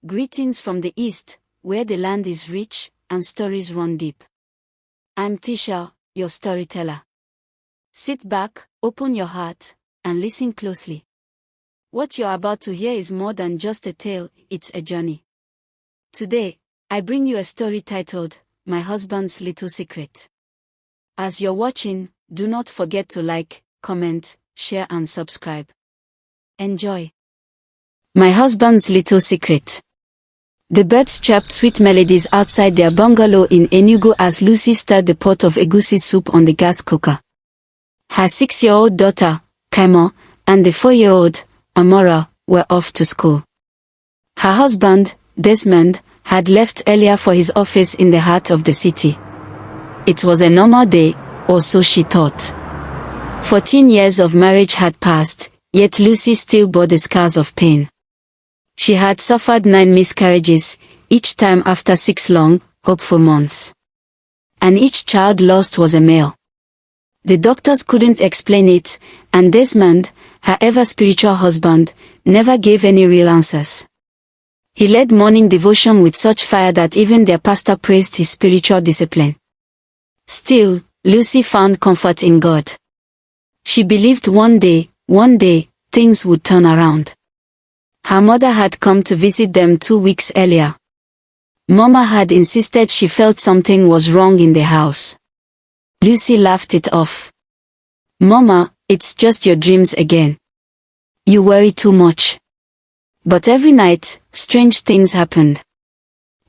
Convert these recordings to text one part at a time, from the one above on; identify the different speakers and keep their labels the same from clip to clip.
Speaker 1: Greetings from the East, where the land is rich and stories run deep. I'm Tisha, your storyteller. Sit back, open your heart, and listen closely. What you're about to hear is more than just a tale, it's a journey. Today, I bring you a story titled, My Husband's Little Secret. As you're watching, do not forget to like, comment, share and subscribe. Enjoy. My Husband's Little Secret. The birds chirped sweet melodies outside their bungalow in Enugu as Lucy stirred the pot of egusi soup on the gas cooker. Her 6-year-old daughter, Kaimo, and the 4-year-old, Amora, were off to school. Her husband, Desmond, had left earlier for his office in the heart of the city. It was a normal day, or so she thought. 14 years of marriage had passed, yet Lucy still bore the scars of pain. She had suffered 9 miscarriages, each time after 6 long, hopeful months. And each child lost was a male. The doctors couldn't explain it, and Desmond, her ever-spiritual husband, never gave any real answers. He led morning devotion with such fire that even their pastor praised his spiritual discipline. Still, Lucy found comfort in God. She believed one day, things would turn around. Her mother had come to visit them 2 weeks earlier. Mama had insisted she felt something was wrong in the house. Lucy laughed it off. Mama, it's just your dreams again. You worry too much. But every night, strange things happened.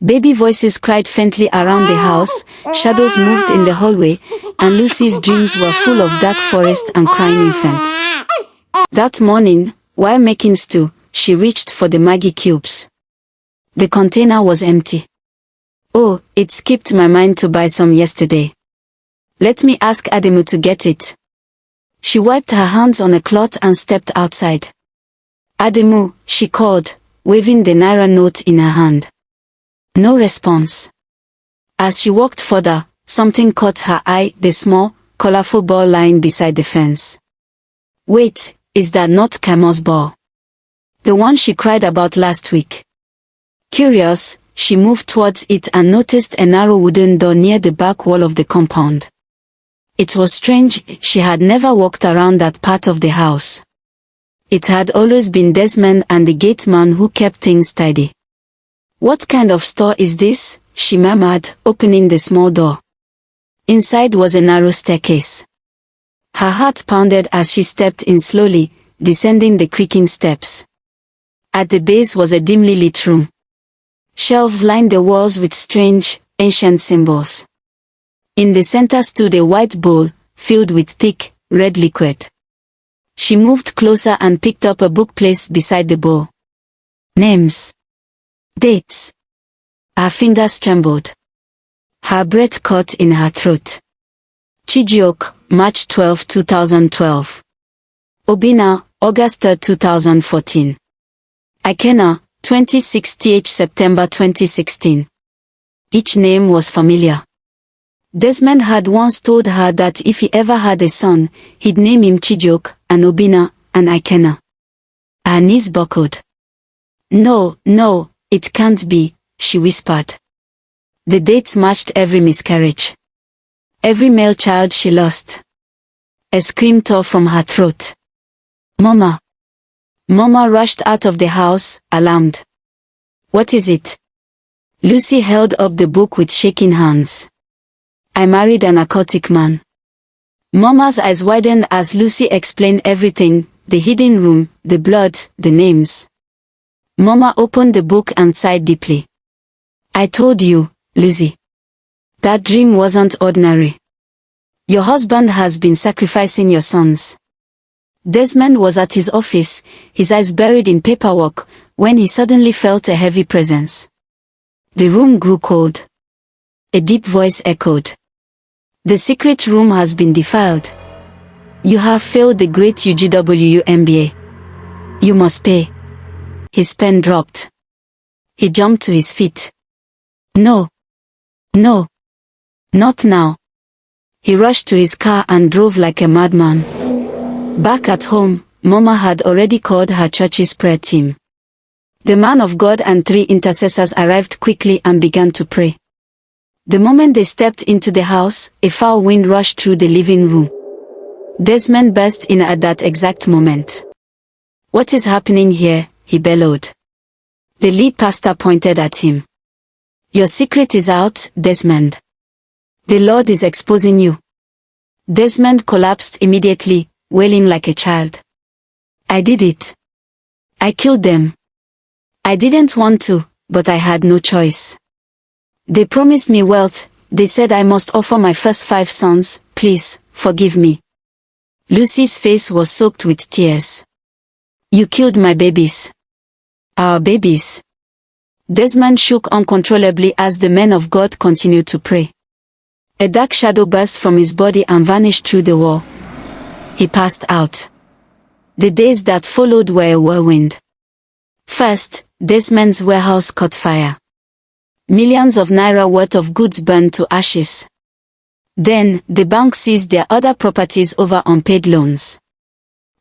Speaker 1: Baby voices cried faintly around the house, shadows moved in the hallway, and Lucy's dreams were full of dark forest and crying infants. That morning, while making stew, she reached for the Maggi cubes. The container was empty. Oh, it skipped my mind to buy some yesterday. Let me ask Ademu to get it. She wiped her hands on a cloth and stepped outside. Ademu, she called, waving the naira note in her hand. No response. As she walked further, something caught her eye, the small, colorful ball lying beside the fence. Wait, is that not Kaimo's ball? The one she cried about last week. Curious, she moved towards it and noticed a narrow wooden door near the back wall of the compound. It was strange, she had never walked around that part of the house. It had always been Desmond and the gate man who kept things tidy. What kind of store is this? She murmured, opening the small door. Inside was a narrow staircase. Her heart pounded as she stepped in slowly, descending the creaking steps. At the base was a dimly lit room. Shelves lined the walls with strange, ancient symbols. In the center stood a white bowl, filled with thick, red liquid. She moved closer and picked up a book placed beside the bowl. Names. Dates. Her fingers trembled. Her breath caught in her throat. Chijioke, March 12, 2012. Obina, August 3, 2014. Ikena, 26th September 2016. Each name was familiar. Desmond had once told her that if he ever had a son, he'd name him Chijioke, and Obina, and Ikena. Her knees buckled. No, it can't be, she whispered. The dates matched every miscarriage. Every male child she lost. A scream tore from her throat. Mama! Mama rushed out of the house, alarmed. What is it? Lucy held up the book with shaking hands. I married a narcotic man. Mama's eyes widened as Lucy explained everything, the hidden room, the blood, the names. Mama opened the book and sighed deeply. I told you, Lucy. That dream wasn't ordinary. Your husband has been sacrificing your sons. Desmond was at his office, his eyes buried in paperwork, when he suddenly felt a heavy presence. The room grew cold. A deep voice echoed. The secret room has been defiled. You have failed the great UGW MBA. You must pay. His pen dropped. He jumped to his feet. No. Not now. He rushed to his car and drove like a madman. Back at home, Mama had already called her church's prayer team. The man of God and 3 intercessors arrived quickly and began to pray. The moment they stepped into the house, a foul wind rushed through the living room. Desmond burst in at that exact moment. "What is happening here?" he bellowed. The lead pastor pointed at him. "Your secret is out, Desmond. The Lord is exposing you." Desmond collapsed immediately, wailing like a child. "I did it. I killed them. I didn't want to, but I had no choice. They promised me wealth, they said I must offer my first 5 sons, please, forgive me." Lucy's face was soaked with tears. "You killed my babies. Our babies." Desmond shook uncontrollably as the men of God continued to pray. A dark shadow burst from his body and vanished through the wall. He passed out. The days that followed were a whirlwind. First, Desmond's warehouse caught fire. Millions of naira worth of goods burned to ashes. Then, the bank seized their other properties over unpaid loans.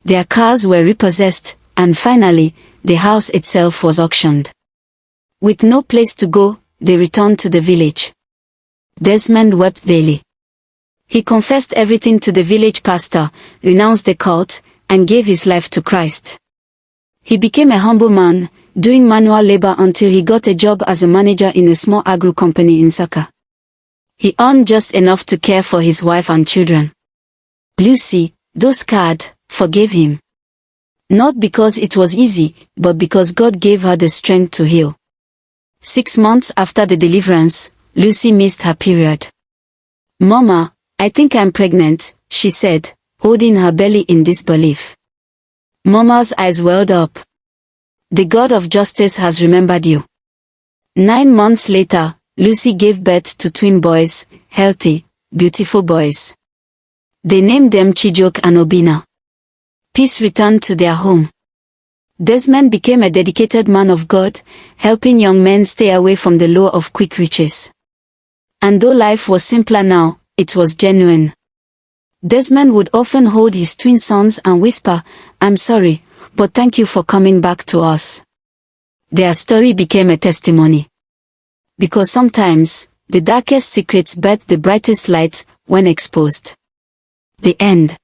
Speaker 1: Their cars were repossessed, and finally, the house itself was auctioned. With no place to go, they returned to the village. Desmond wept daily. He confessed everything to the village pastor, renounced the cult, and gave his life to Christ. He became a humble man, doing manual labor until he got a job as a manager in a small agro company in Saka. He earned just enough to care for his wife and children. Lucy, though scarred, forgave him. Not because it was easy, but because God gave her the strength to heal. 6 months after the deliverance, Lucy missed her period. "Mama, I think I'm pregnant," she said, holding her belly in disbelief. Mama's eyes welled up. "The God of justice has remembered you." 9 months later, Lucy gave birth to twin boys, healthy, beautiful boys. They named them Chijok and Obina. Peace returned to their home. Desmond became a dedicated man of God, helping young men stay away from the lure of quick riches. And though life was simpler now, it was genuine. Desmond would often hold his twin sons and whisper, "I'm sorry, but thank you for coming back to us." Their story became a testimony. Because sometimes, the darkest secrets birth the brightest light when exposed. The end.